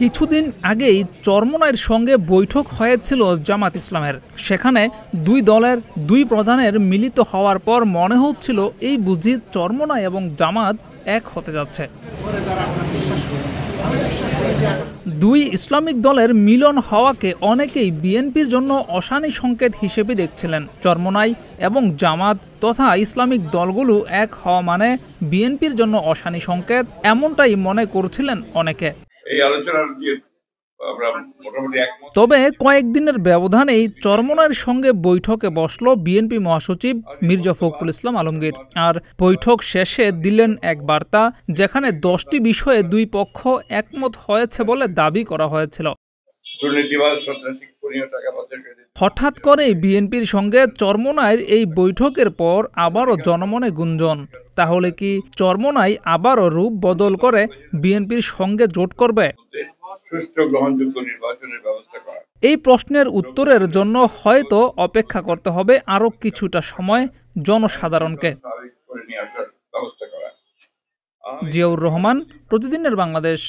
কিছুদিন আগেই চরমোনাইয়ের সঙ্গে বৈঠক হয়েছিল জামাত ইসলামের। সেখানে দুই দলের দুই প্রধানের মিলিত হওয়ার পর মনে হচ্ছিল এই বুঝি চরমোনাই এবং জামাত এক হতে যাচ্ছে। দুই ইসলামিক দলের মিলন হওয়াকে অনেকেই বিএনপির জন্য অশানি সংকেত হিসেবে দেখছিলেন। চরমোনাই এবং জামাত তথা ইসলামিক দলগুলো এক হওয়া মানে বিএনপির জন্য অশানি সংকেত, এমনটাই মনে করছিলেন অনেকে। তবে কয়েকদিনের ব্যবধানেই চরমোনাইয়ের সঙ্গে বৈঠকে বসল বিএনপি মহাসচিব মির্জা ফখরুল ইসলাম আলমগীর। আর বৈঠক শেষে দিলেন এক বার্তা, যেখানে 10টি বিষয়ে দুই পক্ষ একমত হয়েছে বলে দাবি করা হয়েছিল। হঠাৎ করেই বিএনপির সঙ্গে চরমোনাইয়ের এই বৈঠকের পর আবারও জনমনে গুঞ্জন, তাহলে কি চরমোনাই আবারও রূপ বদল করে বিএনপির সঙ্গে জোট করবে? এই প্রশ্নের উত্তরের জন্য হয়তো অপেক্ষা করতে হবে আরো কিছুটা সময় জনসাধারণকে। জিয়াউর রহমান, প্রতিদিনের বাংলাদেশ।